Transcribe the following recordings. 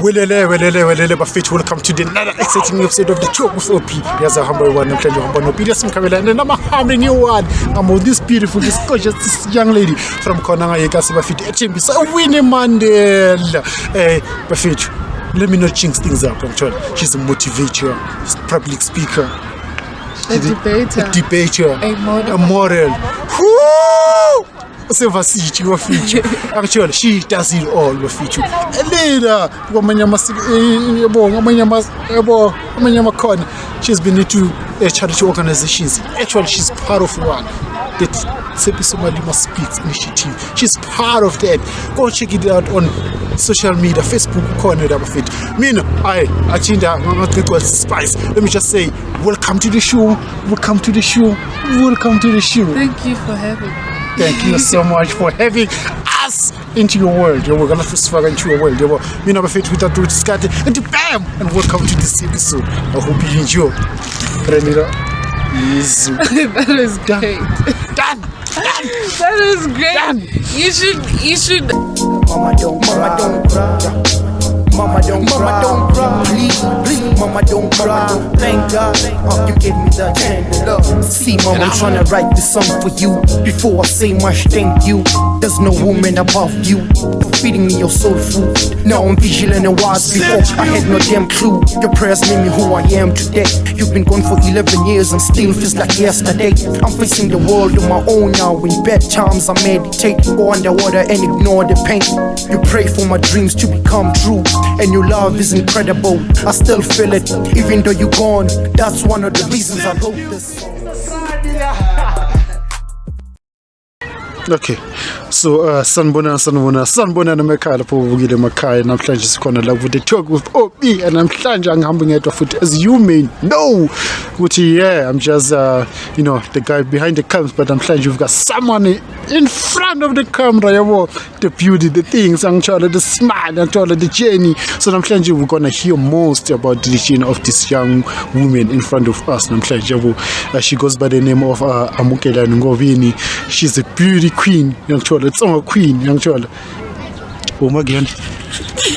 welele bafethu, welcome to the another exciting episode of the Talk with Obee. Yaza hamba one namhlanje hamba noBee simkhabelane namahamba ngeone. I'm this beautiful, this gorgeous, this young lady from khona ngayeka sibafethu ethembisa Winnie Mandela. Bafethu, let me not jinx things up. I'm sure she's a motivator, she's a public speaker, a debater, a model. Woo! Varsity feature. Actually, she does it all with feature. Later, she's been into charity organizations. Actually, she's part of one. That Sepi Somalima Speaks initiative. She's part of that. Go check it out on social media, Facebook corner of it. I think that spice. Let me just say, welcome to the show. Welcome to the show. Welcome to the show. Thank you for having me. Thank you so much for having us into your world. We're gonna swag into your world. Me number fit with that and bam, and welcome to this episode. I hope you enjoy. That is great. Done. That is great. Done. You should. Mama don't cry. Mama don't cry. Please, mama don't cry. Thank God you gave me that chance. See, mama, I'm trying to write this song for you. Before I say much thank you, there's no woman above you for feeding me your soul food. Now I'm vigilant and wise. Before I had no damn clue. Your prayers made me who I am today. You've been gone for 11 years and still feels like yesterday. I'm facing the world on my own now. In bad times I meditate, go underwater and ignore the pain. You pray for my dreams to become true, and your love is incredible. I still feel it, even though you're gone. That's one of the reasons I wrote this song. Okay, so sanbona namakhaya lapho ubukile emakhaya. Namhlanje sikhona la with the Talk with Obee, and namhlanje angihamba ngedwa futhi, as you may know ukuthi I'm just the guy behind the camera, but namhlanje you've got someone in front of the camera, the beauty, the things, the smile, the journey. So namhlanje we're gonna hear most about the journey of this young woman in front of us. Namhlanje she goes by the name of Amukelani Ngobeni. She's a beauty queen, young child. It's all a queen, young child. Oh my God.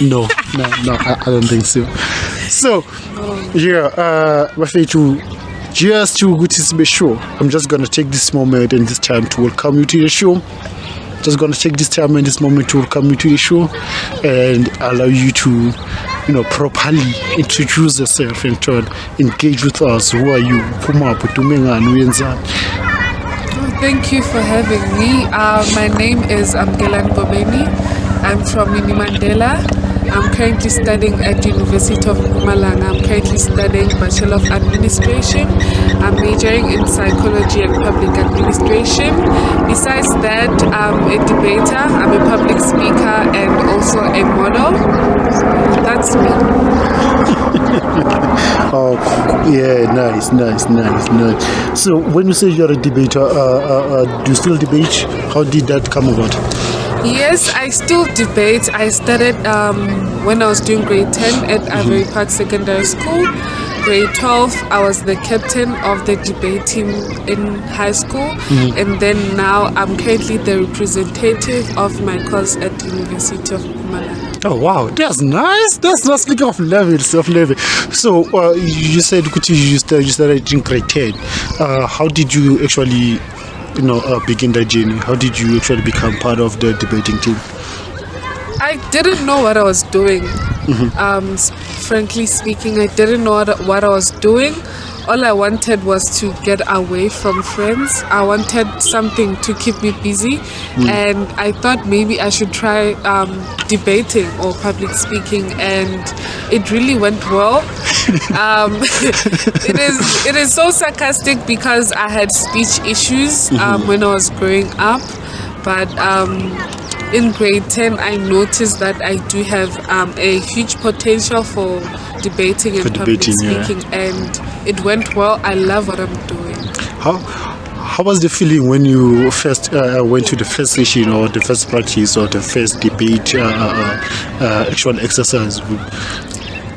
No, I don't think so. So, just to be sure, I'm just gonna take this moment and this time to welcome you to the show. Just gonna take this time and this moment to welcome you to the show and allow you to, properly introduce yourself and try to engage with us. Who are you? Thank you for having me. My name is Amukelani Ngobeni. I'm from Winnie Mandela. I'm currently studying at the University of Mpumalanga. I'm currently studying Bachelor of Administration. I'm majoring in Psychology and Public Administration. Besides that, I'm a debater, I'm a public speaker, and also a model. That's me. Oh, yeah, nice. So when you say you're a debater, do you still debate? How did that come about? Yes, I still debate. I started when I was doing grade 10 at Avery Park Secondary School. Grade 12, I was the captain of the debate team in high school. And then now I'm currently the representative of my course at the University of Mpumalanga. Oh wow, that's nice. That's not speaking of level. So you said you started in grade 10. How did you actually begin that journey? How did you actually become part of the debating team? I didn't know what I was doing. Frankly speaking, I didn't know what I was doing. All I wanted was to get away from friends. I wanted something to keep me busy, and I thought maybe I should try debating or public speaking, and it really went well. It is so sarcastic because I had speech issues when I was growing up, but in grade 10 I noticed that I do have a huge potential for debating and public speaking, and it went well. I love what I'm doing. How was the feeling when you first went to the first session or the first practice or the first debate actual exercise?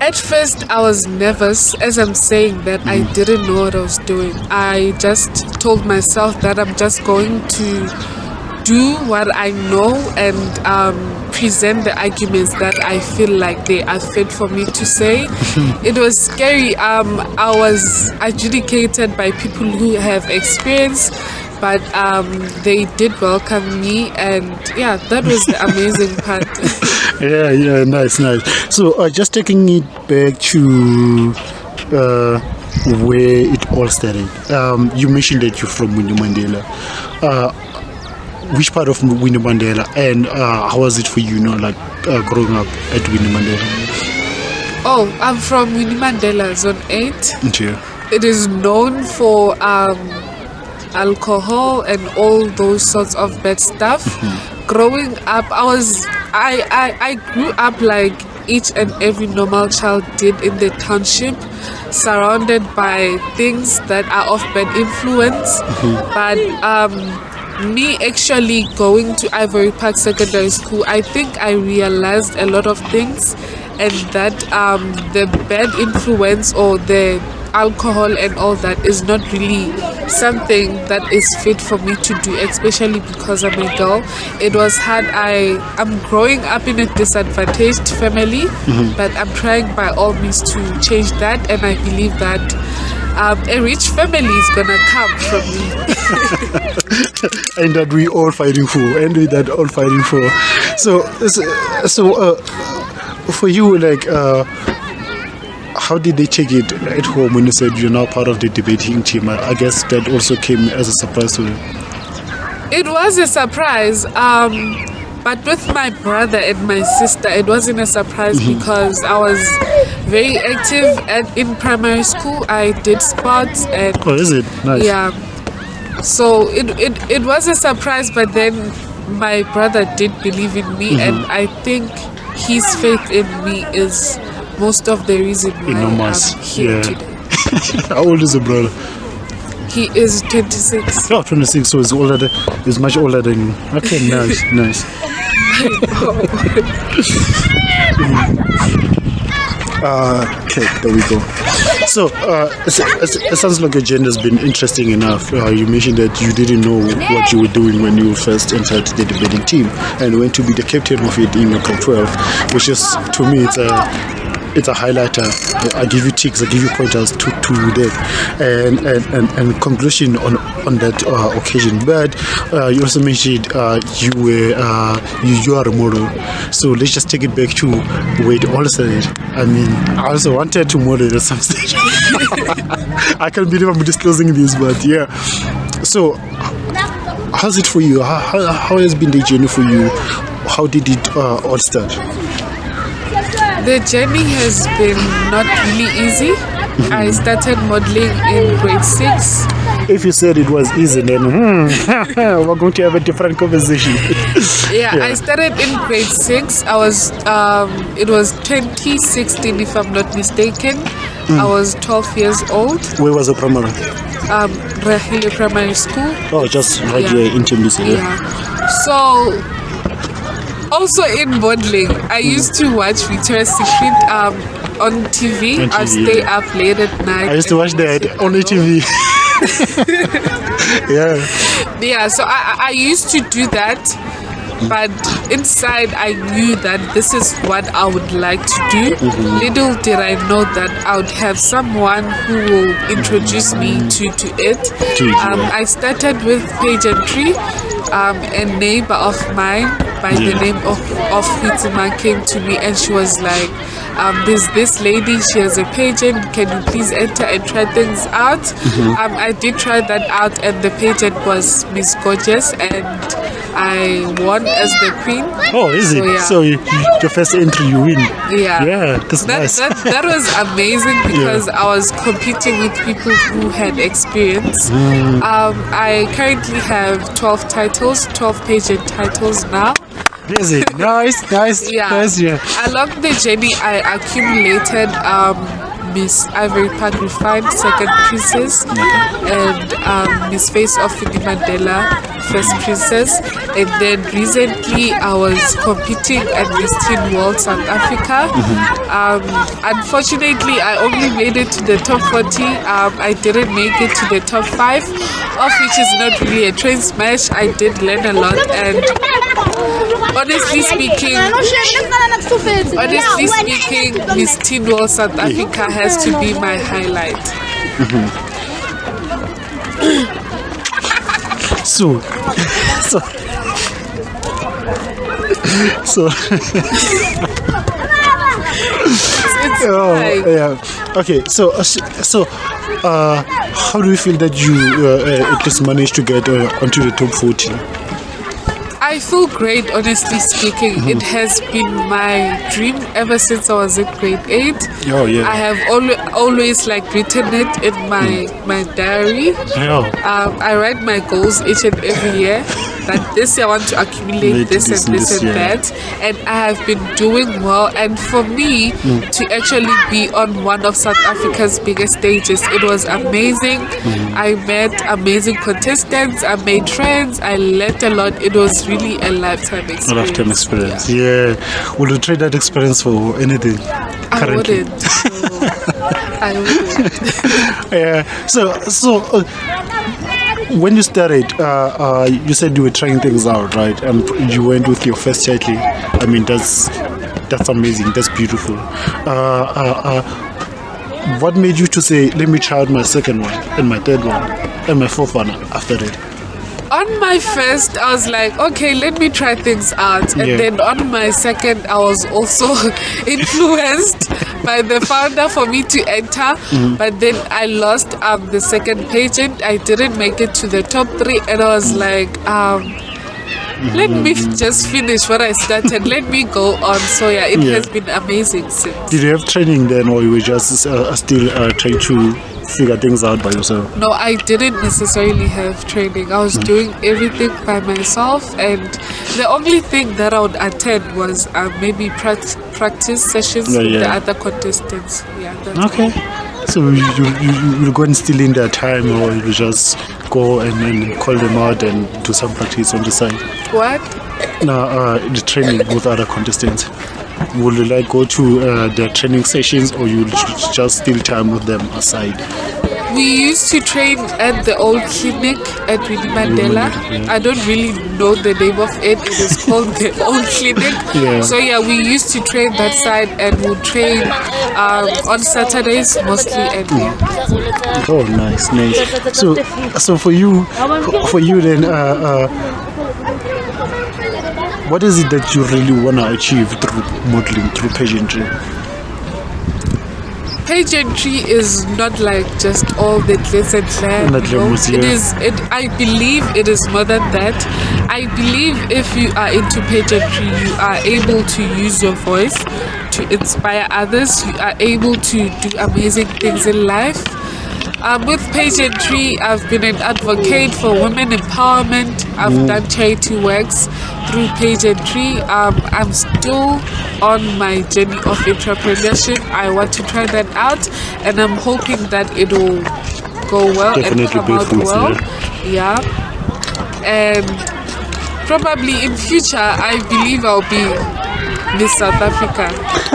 At first I was nervous. As I'm saying that, I didn't know what I was doing. I just told myself that I'm just going to do what I know and present the arguments that I feel like they are fit for me to say. It was scary. I was adjudicated by people who have experience, but they did welcome me, and yeah, that was the amazing part. Yeah, nice. So just taking it back to where it all started. You mentioned that you're from Winnie Mandela. Which part of Winnie Mandela, and how was it for you, like growing up at Winnie Mandela? Oh, I'm from Winnie Mandela, Zone 8. Yeah. It is known for alcohol and all those sorts of bad stuff. Growing up, I grew up like each and every normal child did in the township, surrounded by things that are of bad influence. But me actually going to Ivory Park Secondary School, I think I realized a lot of things, and that the bad influence or the alcohol and all that is not really something that is fit for me to do, especially because I'm a girl. It was hard. I'm growing up in a disadvantaged family, but I'm trying by all means to change that, and I believe that a rich family is gonna come from me. And that we all fighting for, So for you, like how did they take it at home when you said you're now part of the debating team? I guess that also came as a surprise to them. It was a surprise, but with my brother and my sister, it wasn't a surprise because I was very active in primary school. I did sports and... Oh, is it? Nice. Yeah. So it was a surprise, but then my brother did believe in me, and I think his faith in me is most of the reason why I'm here today. How old is your brother? He is 26. Oh, 26, so he's much older than you. Okay, nice. Okay, there we go. So, it sounds like your journey has been interesting enough. You mentioned that you didn't know what you were doing when you first entered the debating team and went to be the captain of it in Grade 12, which is, to me, it's a highlighter. I give you ticks, I give you pointers to that, and conclusion on that occasion. But you also mentioned you are a model. So let's just take it back to where it all started. I mean, I also wanted to model at some stage. I can't believe I'm disclosing this, but yeah. So how's it for you? How has been the journey for you? How did it all start? The journey has been not really easy. I started modeling in grade 6. If you said it was easy, then we're going to have a different conversation. Yeah, I started in grade 6. I was, it was 2016 if I'm not mistaken. I was 12 years old. Where was the primary? Rahile Primary School. Oh, just right here in Tembisa. Yeah. So, also in modeling, I used to watch Victoria's Secret on TV. I'd stay up late at night. I used to watch that on TV. Yeah, so I used to do that, but inside I knew that this is what I would like to do. Little did I know that I would have someone who will introduce me to it. I started with pageantry. A neighbor of mine by the name of Hitima came to me, and she was like, there's this lady, she has a pageant, can you please enter and try things out? I did try that out, and the pageant was Miss Gorgeous, and I won as the queen. Oh, is it? So, yeah. So your first entry, you win. Yeah, that's nice. That was amazing because I was competing with people who had experience. I currently have 12 titles, 12 pageant titles now. Is it? Nice. Yeah. Along the journey, I accumulated Miss Ivory Park Refined, Second Princess, and Miss Face of Winnie Mandela, First Princess, and then recently I was competing at Miss Teen World South Africa. Unfortunately, I only made it to the top 40. I didn't make it to the top 5, of which is not really a train smash. I did learn a lot, and honestly speaking, Miss Teen World South Africa has to be my highlight. So It's oh, fine. yeah. Okay. So how do you feel that you at least managed to get onto the top 40? I feel great, honestly speaking. It has been my dream ever since I was in grade 8. Oh yeah. I have always like written it in my diary. Yeah. I write my goals each and every year. That this year I want to accumulate this and that, and I have been doing well. And for me to actually be on one of South Africa's biggest stages, it was amazing. I met amazing contestants. I made friends. I learned a lot. It was really a lifetime experience. A lifetime experience. Yeah. Would you trade that experience for anything? I Currently? wouldn't. I wouldn't. Yeah. So. When you started, you said you were trying things out, right? And you went with your first title. I mean, that's amazing. That's beautiful. What made you to say, let me try out my second one, and my third one, and my fourth one after that? On my first, I was like, okay, let me try things out. And then on my second, I was also influenced by the founder for me to enter. But then I lost the second pageant. I didn't make it to the top 3. And I was like, let me just finish what I started. Let me go on. So yeah, it has been amazing since. Did you have training then, or you were just still trying to figure things out by yourself? No, I didn't necessarily have training. I was doing everything by myself, and the only thing that I would attend was maybe practice sessions with the other contestants. Yeah. That's okay. So you go and steal in their time, or you just go and then call them out and do some practice on the side? What? No, the training with other contestants. Would you like go to the training sessions, or you just steal time with them aside? We used to train at the old clinic at Winnie Mandela. I don't really know the name of it. It is called the old clinic. So yeah, we used to train that side, and we'll train on Saturdays mostly. And oh, nice. So for you then, what is it that you really want to achieve through modeling, through pageantry? Pageantry is not like just all the glitz and glam. It is. I believe it is more than that. I believe if you are into pageantry, you are able to use your voice to inspire others. You are able to do amazing things in life. With pageantry, I've been an advocate for women empowerment. I've done charity works through pageantry. I'm still on my journey of entrepreneurship. I want to try that out, and I'm hoping that it will go well and come out well. Yeah. And probably in future, I believe I'll be Miss South Africa.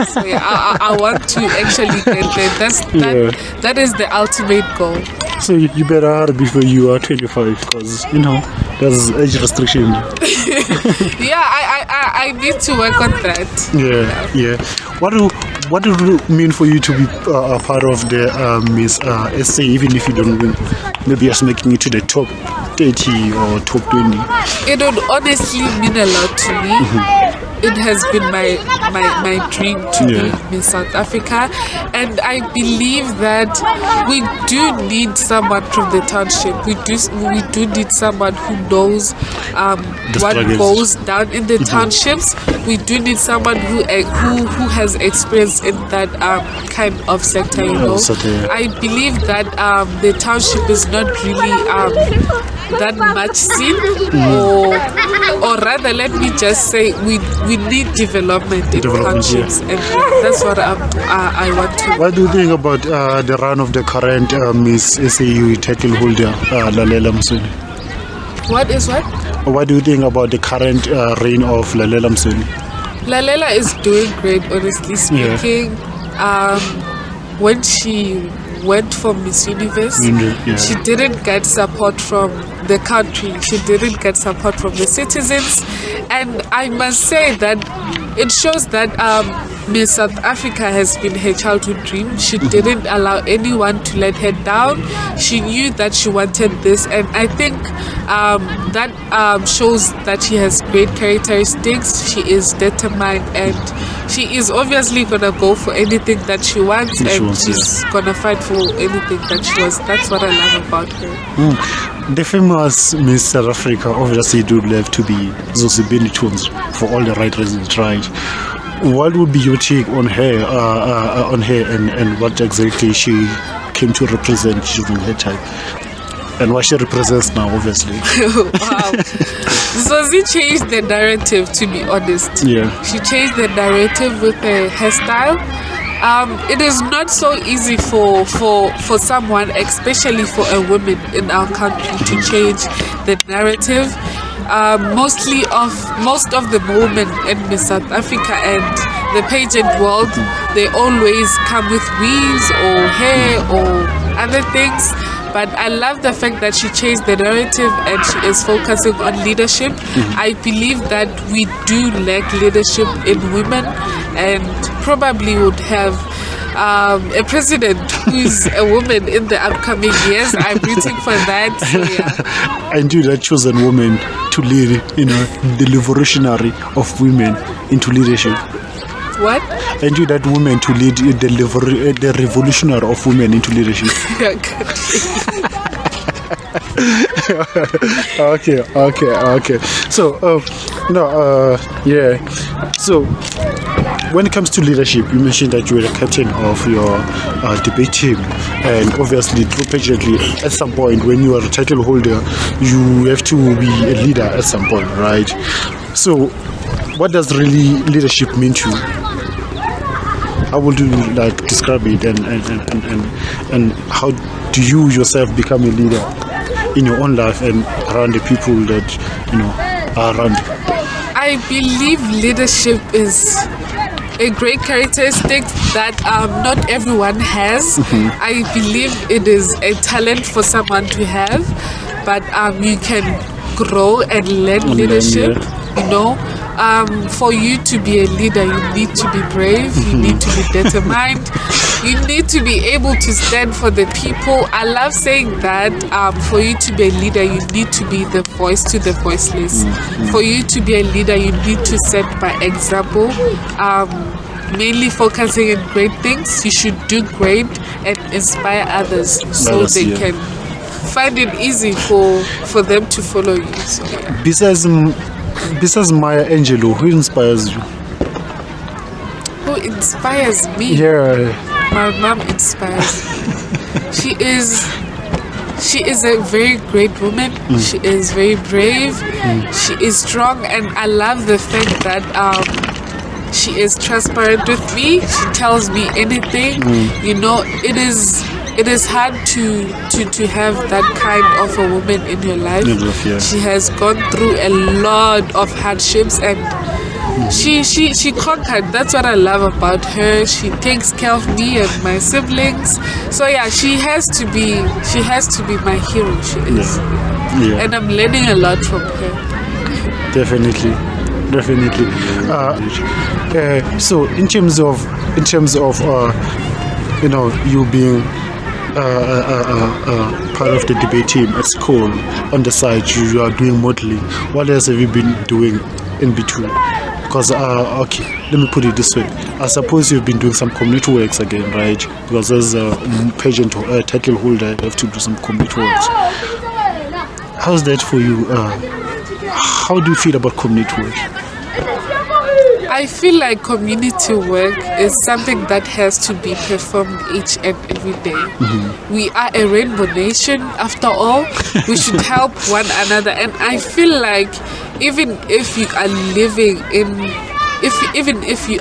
So yeah, I want to actually get there. That is the ultimate goal. So you better hurry before you are 25, because there's age restriction. Yeah, I need to work on that. Yeah. What do it mean for you to be a part of the Miss SA, even if you don't win? Maybe just making it to the top 30 or top 20. It would honestly mean a lot to me. It has been my dream to be Miss South Africa, and I believe that we do need someone from the township. We do need someone who knows what goes down in the townships. We do need someone who has experience in that kind of sector. I believe that the township is not really that much seen, or rather, let me just say we need development in townships, and that's what I want to. What do you think about the run of the current Miss SAU title holder, Lalela Msweni? What is what? what do you think about the current reign of Lalela Msweni? Lalela is doing great, honestly speaking. When she went for Miss Universe, she didn't get support from the country. She didn't get support from the citizens. And I must say that it shows that Miss South Africa has been her childhood dream. She didn't allow anyone to let her down. She knew that she wanted this, and I think that shows that she has great characteristics. She is determined, and she is obviously gonna go for anything that she wants, she's gonna fight for anything that she wants. That's what I love about her. The famous Miss South Africa obviously do love to be Zosibini Tunes for all the right reasons, right? What would be your take on her, and what exactly she came to represent during her time, and what she represents now, obviously? Wow. Zosie changed the narrative, to be honest. Yeah. She changed the narrative with her hairstyle. It is not so easy for someone, especially for a woman in our country, to change the narrative. Most of the women in Miss South Africa and the pageant world, they always come with weaves or hair or other things. But I love the fact that she changed the narrative and she is focusing on leadership. I believe that we do lack leadership in women, and probably would have a president who's a woman in the upcoming years. I'm rooting for that. So yeah. And you that chosen woman to lead, the revolutionary of women into leadership. What? And you that woman to lead the revolutionary of women into leadership. Okay. So, So, when it comes to leadership, you mentioned that you were the captain of your debate team, and obviously, pageantly, at some point, when you are a title holder, you have to be a leader at some point, right? So, what does really leadership mean to you? How would you describe it, and how do you yourself become a leader in your own life and around the people that are around you? I believe leadership is a great characteristic that not everyone has. I believe it is a talent for someone to have, but you can grow and learn leadership. For you to be a leader, you need to be brave, you need to be determined, you need to be able to stand for the people. I love saying that for you to be a leader, you need to be the voice to the voiceless. For you to be a leader, you need to set by example. Mainly focusing on great things, you should do great and inspire others so they can find it easy for them to follow you. So, yeah. Besides Maya Angelou, who inspires you? Who inspires me? Yeah. My mom inspires me. She is a very great woman. She is very brave. She is strong, and I love the fact that she is transparent with me. She tells me anything. It is hard to have that kind of a woman in your life. She has gone through a lot of hardships, and she conquered. That's what I love about her. She takes care of me and my siblings. So yeah, she has to be my hero. She is. And I'm learning a lot from her. Definitely. So in terms of you being part of the debate team at school, on the side you are doing modeling. What else have you been doing in between? Because let me put it this way. I suppose you've been doing some community works again, right? Because as a pageant title holder, you have to do some community works. How's that for you? How do you feel about community work? I feel like community work is something that has to be performed each and every day. We are a rainbow nation, after all. We should help one another, and I feel like even if you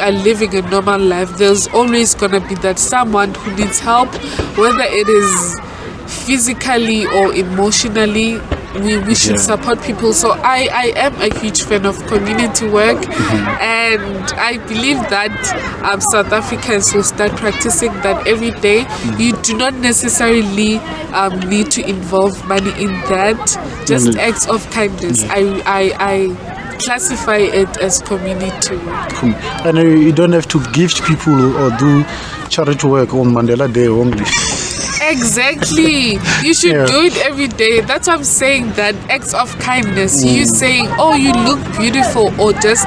are living a normal life, there's always gonna be that someone who needs help, whether it is physically or emotionally. we should support people. So I am a huge fan of community work, and I believe that South Africans will start practicing that every day. You do not necessarily need to involve money in that. Just acts of kindness. I classify it as community work. And you don't have to gift people or do charity work on Mandela Day only. Exactly. You should do it every day. That's what I'm saying, that acts of kindness. You saying, oh, you look beautiful, or just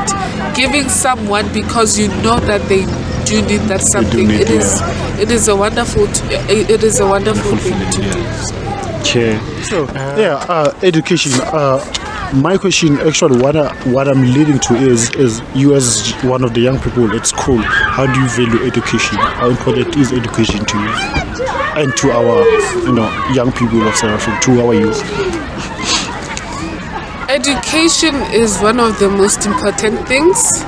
giving someone because you know that they do need that something. It is a wonderful thing to do. Okay. So education. My question, actually, what I'm leading to is you as one of the young people at school. How do you value education? How important is education to you and to our young people of South Africa, to our youth? Education is one of the most important things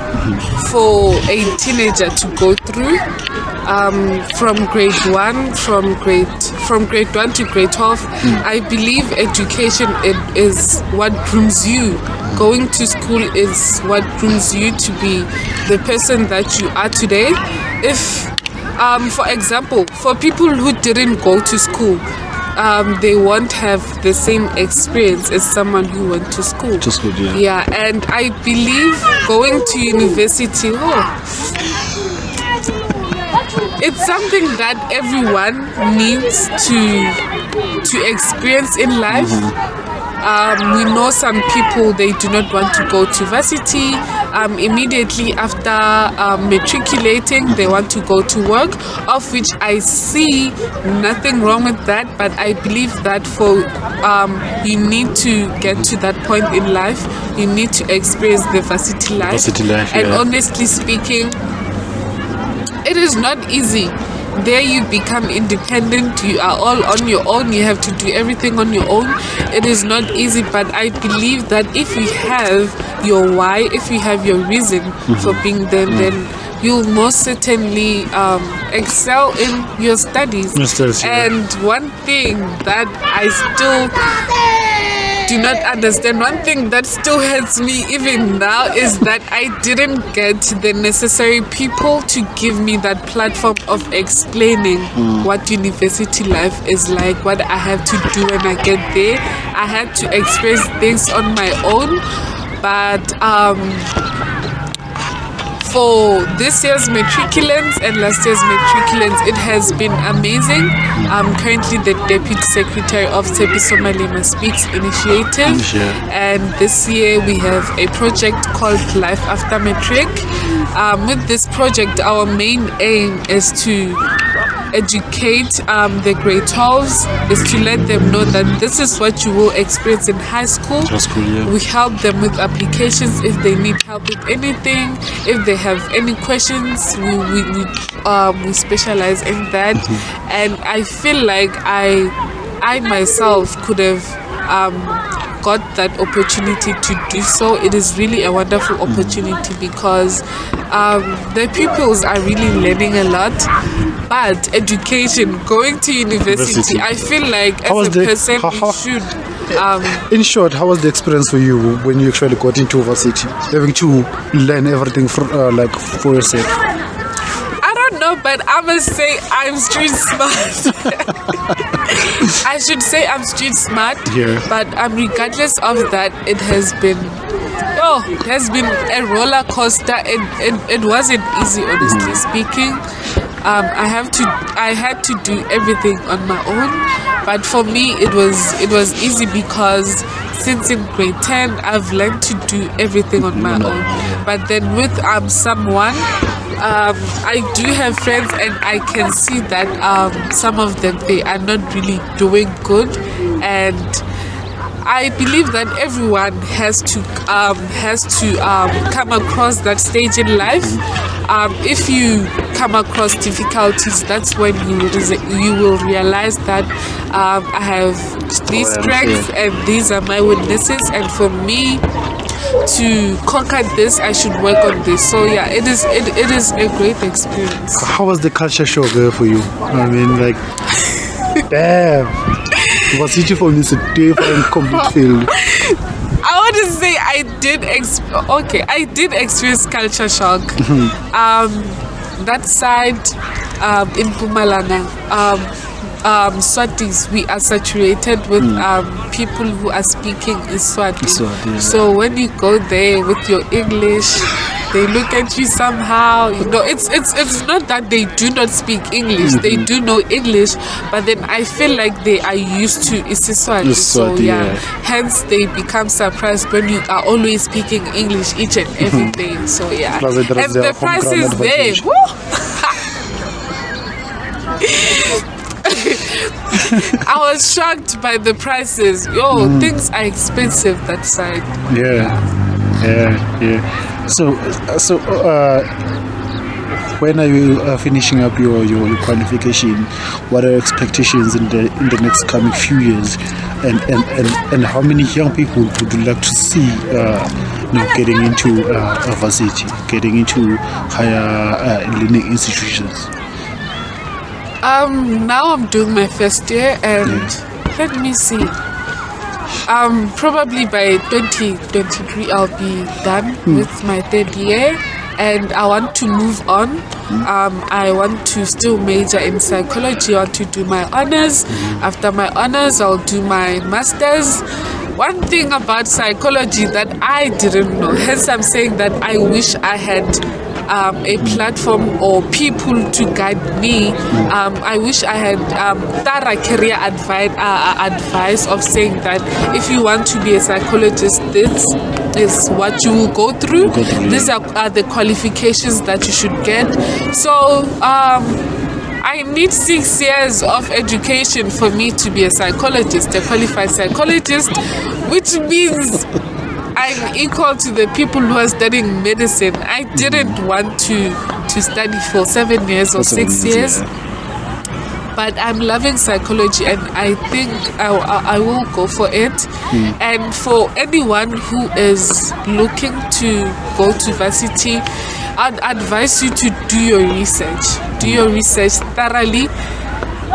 for a teenager to go through. From grade 1 to grade 12, I believe education is what grooms you. Going to school is what grooms you to be the person that you are today. If for example, for people who didn't go to school, they won't have the same experience as someone who went to school. Yeah, and I believe going to university, it's something that everyone needs to experience in life. We know some people, they do not want to go to varsity. Immediately after matriculating, they want to go to work, of which I see nothing wrong with that. But I believe that you need to get to that point in life. You need to experience the varsity life. And honestly speaking, it is not easy. There you become independent. You are all on your own. You have to do everything on your own. It is not easy, but I believe that if you have your why, if you have your reason for being there, then you'll most certainly excel in your studies. And one thing that I still do not understand, one thing that still hurts me even now, is that I didn't get the necessary people to give me that platform of explaining what university life is like, what I have to do when I get there. I had to experience things on my own, but for this year's matriculants and last year's matriculants, it has been amazing. I'm currently the Deputy Secretary of Tshepiso Malema Speaks Initiative, and this year we have a project called Life After Matric. With this project, our main aim is to educate the grade 12s, is to let them know that this is what you will experience in high school. We help them with applications if they need help with anything. If they have any questions, we specialize in that. And I feel like I myself could have got that opportunity to do so. It is really a wonderful opportunity because the pupils are really learning a lot. But education, going to university, I feel like as a person you should. In short, how was the experience for you when you actually got into varsity, having to learn everything for yourself? I don't know, but I must say I'm street smart. I should say I'm street smart, but regardless of that, it has been a roller coaster. It wasn't easy, honestly speaking. I had to do everything on my own, but for me it was easy because since in grade 10 I've learned to do everything on my own. But then with someone, I do have friends, and I can see that some of them, they are not really doing good, and I believe that everyone has to come across that stage in life. If you come across difficulties, that's when you will realize that I have these strengths and these are my weaknesses, and for me to conquer this, I should work on this. So yeah, it is a great experience. How was the culture shock there for you? I mean, like, damn. Varsity for me is a different complete field. I want to say I did experience culture shock. That side in Mpumalanga, Swatis, we are saturated with people who are speaking Iswati. So when you go there with your English, they look at you somehow. You know, it's not that they do not speak English. They do know English, but then I feel like they are used to Isiswati. So hence they become surprised when you are always speaking English each and every day. So and the price is there. I was shocked by the prices. Things are expensive that side. So when are you finishing up your qualification? What are your expectations in the next coming few years? And how many young people would you like to see getting into Varsity, getting into higher learning institutions? Now I'm doing my first year, and let me see. Probably by 2023 I'll be done with my third year, and I want to move on. I want to still major in psychology. I want to do my honors. After my honors, I'll do my masters. One thing about psychology that I didn't know, hence I'm saying that I wish I had a platform or people to guide me. I wish I had thorough career advice of saying that if you want to be a psychologist, this is what you will go through. These are the qualifications that you should get. So I need 6 years of education for me to be a psychologist, a qualified psychologist, which means I'm equal to the people who are studying medicine. I didn't want to study for 7 years or 6 years. But I'm loving psychology, and I think I will go for it. And for anyone who is looking to go to Varsity, I'd advise you to do your research. Do your research thoroughly.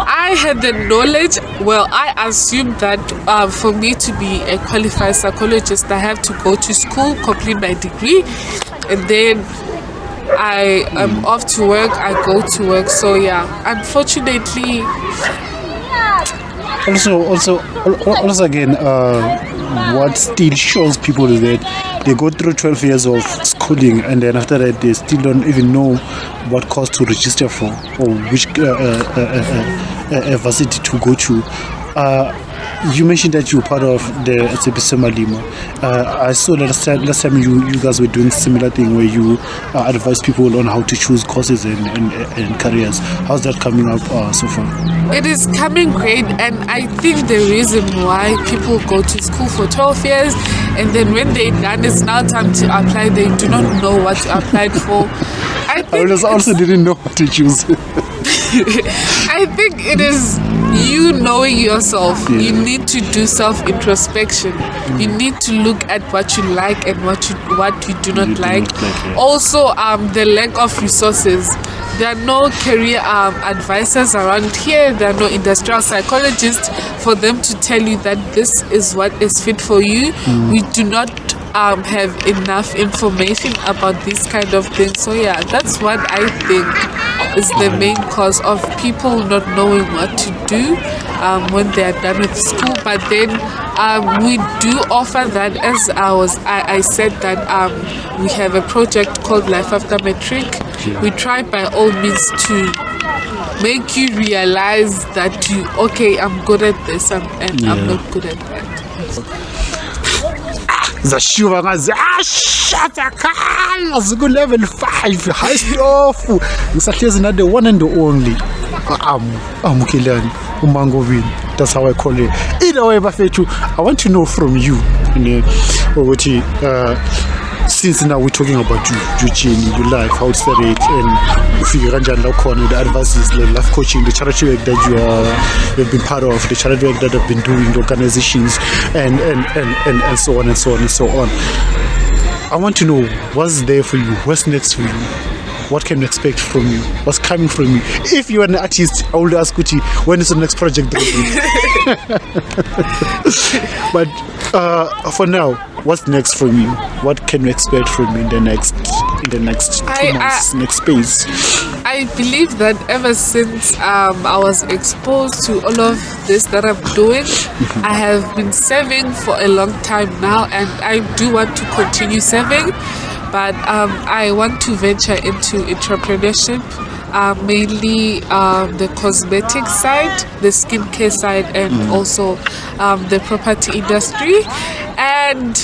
I had the knowledge. Well, I assumed that for me to be a qualified psychologist, I have to go to school, complete my degree, and then I am off to work. I go to work. So unfortunately. Also again, what still shows people is that they go through 12 years of schooling, and then after that they still don't even know what course to register for or which varsity to go to. You mentioned that you were part of the Malimo. I saw last time you guys were doing similar thing where you advise people on how to choose courses and careers. How's that coming up so far? It is coming great, and I think the reason why people go to school for 12 years and then when they're done, it's now time to apply. They do not know what to apply for. I also didn't know what to choose. I think it is you knowing yourself. You need to do self-introspection. You need to look at what you like and what you do not like. Also, the lack of resources. There are no career advisors around here. There are no industrial psychologists for them to tell you that this is what is fit for you. We do not have enough information about these kind of things. So that's what I think is the main cause of people not knowing what to do when they are done with school. But then we do offer that, as I said that we have a project called Life After Matric. We try by all means to make you realize that I'm good at this and I'm not good at that. Zashiwa ngazi shatakala ziku level 5 high stuff ngisahlezi na the one and the only Amukelani Ngobeni. That's how I call it. Either way, bafethu, I want to know from you, since now we're talking about your journey, your life, how it started, and if you run down the advices, the life coaching, the charity work that you've been part of, the charity work that I've been doing, the organizations, and so on and so on and so on. I want to know what's there for you, what's next for you. what can we expect from you? What's coming from you? If you're an artist, I will ask Kuti, when is the next project dropping? But for now, what's next from you? What can we expect from you in the next 2 months, next phase? I believe that ever since I was exposed to all of this that I'm doing, I have been serving for a long time now, and I do want to continue serving, but I want to venture into entrepreneurship, mainly the cosmetic side, the skincare side, and also the property industry. And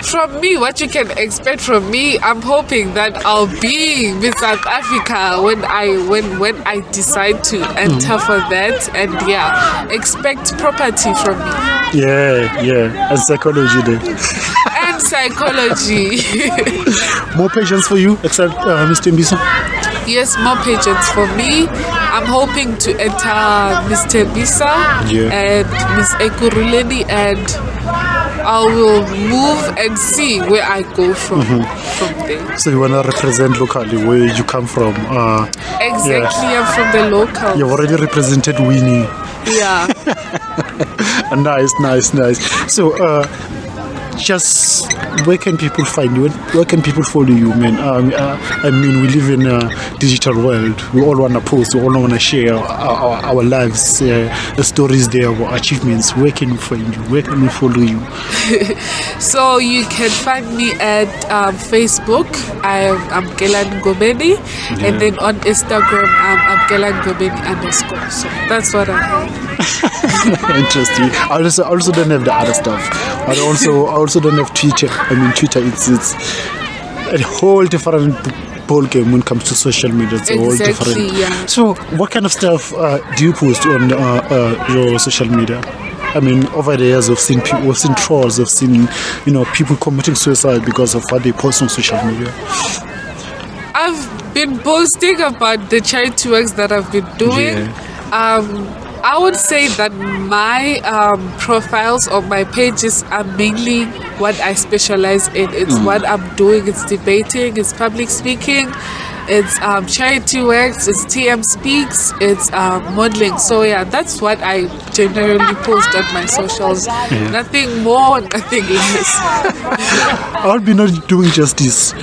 from me, what you can expect from me, I'm hoping that I'll be with South Africa when I decide to enter for that, and expect property from me. And psychology then. And psychology. More patience for you, except Mr. Mbisa? Yes, more patience for me. I'm hoping to enter Mr. Mbisa and Miss Ekuruleni, and I will move and see where I go from there. So you want to represent locally where you come from? Exactly, I'm from the local. You've already represented Winnie. Yeah. Nice. So, just where can people find you? Where can people follow you, man? I mean, we live in a digital world. We all want to post. We all want to share our lives, the stories there, our achievements. Where can we find you? Where can we follow you? So you can find me at Facebook. I am Amukelani Ngobeni, and then on Instagram I'm Amukelani Ngobeni _ So that's what I have. Interesting. I also don't have the other stuff. I also don't have Twitter. I mean, Twitter, it's a whole different ball game when it comes to social media. It's a whole different. Yeah. So, what kind of stuff do you post on your social media? I mean, over the years, we've seen people, we've seen trolls, we've seen people committing suicide because of what they post on social media. I've been posting about the charity works that I've been doing. I would say that my profiles or my pages are mainly what I specialize in. It's what I'm doing. It's debating, it's public speaking, it's charity works, it's TM Speaks, it's modeling. So that's what I generally post on my socials. Nothing more, nothing less. I would be not doing justice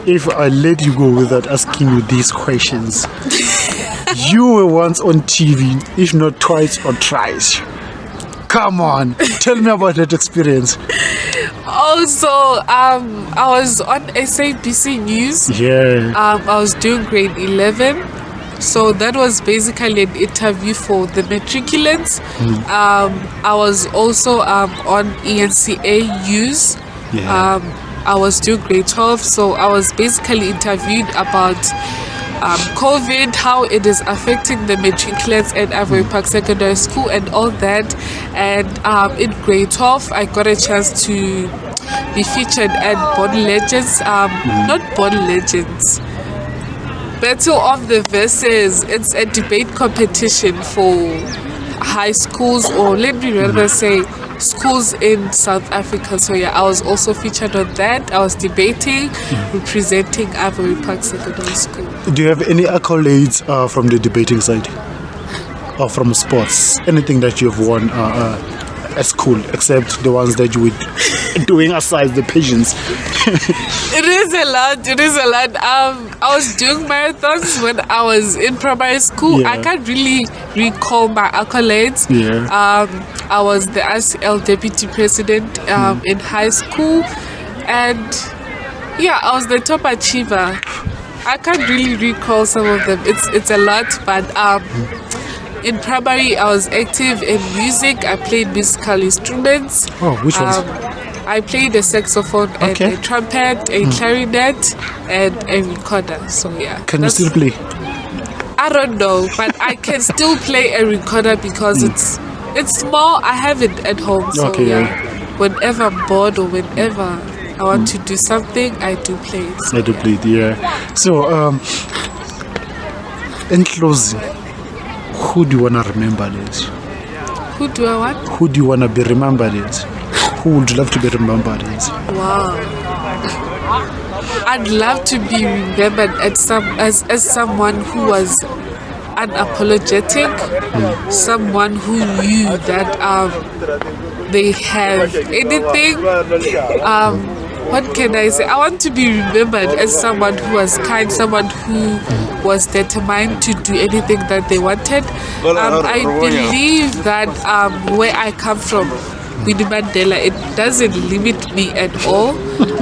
if I let you go without asking you these questions. You were once on TV, if not twice or thrice. Come on, tell me about that experience. Also, I was on SABC News. I was doing grade 11. So that was basically an interview for the matriculants. I was also on ENCA News. I was doing grade 12. So I was basically interviewed about COVID, how it is affecting the matriculants at Ivory Park Secondary School and all that. And in grade 12, I got a chance to be featured at Born Legends, not Born Legends, Battle of the Verses. It's a debate competition for high schools, or let me rather say schools in South Africa. So I was also featured on that. I was debating, representing Ivory Park Secondary School. Do you have any accolades from the debating side? Or from sports? Anything that you have won at school, except the ones that you were doing aside the pageants? It is a lot. I was doing marathons when I was in primary school. I can't really recall my accolades. I was the RCL deputy president in high school, and I was the top achiever. I can't really recall some of them. It's a lot, but in primary I was active in music. I played musical instruments. Oh, which ones? I played a saxophone and a trumpet, a clarinet, and a recorder. So Can you still play? I don't know, but I can still play a recorder because it's small. I have it at home. So whenever I'm bored or whenever I want to do something, I do play it. So, play it, So, in closing, who do you want to remember this? Who do I want? Who do you want to be remembered as? Who would you love to be remembered as? Wow. I'd love to be remembered as someone who was unapologetic, someone who knew that they have anything. What can I say? I want to be remembered as someone who was kind, someone who was determined to do anything that they wanted. I believe that where I come from, Winnie Mandela, it doesn't limit me at all.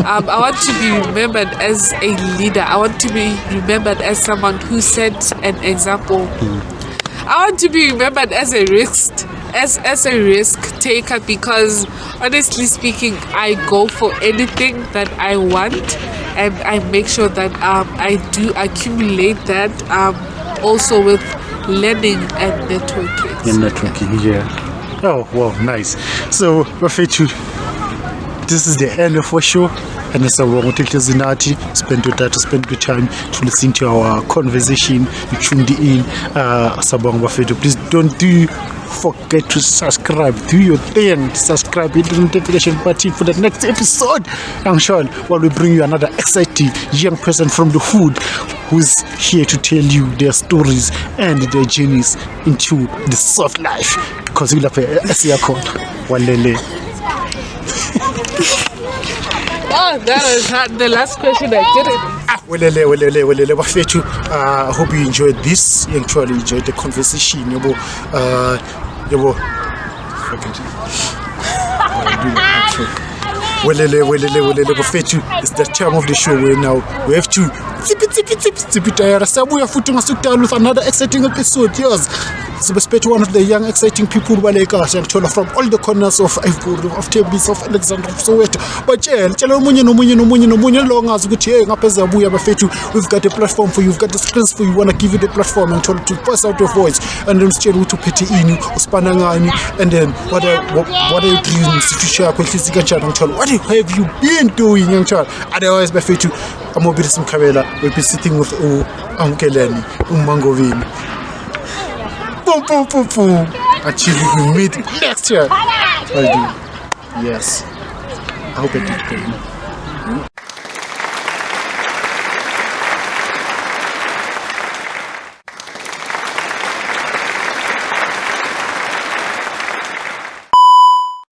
I want to be remembered as a leader. I want to be remembered as someone who set an example. I want to be remembered as a risk taker, because honestly speaking, I go for anything that I want, and I make sure that I do accumulate that also with learning and networking. Yeah. Oh, wow, nice. So, Bafethu, this is the end of our show. And it's a spend your time to listen to our conversation. You tuned in. Please don't forget to subscribe. Do your thing. Subscribe, hit the notification button for the next episode. I'm sure while we bring you another exciting young person from the hood who's here to tell you their stories and their journeys into the soft life. Because we'll have a called Walele. Oh, that was the last question I didn't. I hope you enjoyed this. You actually enjoyed the conversation. It's the time of the show where now we have to tip it. We are footing us with another exciting episode. Yes. So respect one of the young exciting people who are like us and from all the corners of Ivory, of Tebis, of Alexander, of Soweto. But long as we've got a platform for you, we've got the screens for you, wanna give you the platform and to pass out your voice and then to pity in and then what are your dreams if you share with physical child and what have you been doing, young child? Otherwise I'm Obee Kabela, we'll be sitting with Amukelani Ngobeni. Until we meet next year. Yes. I hope I did good.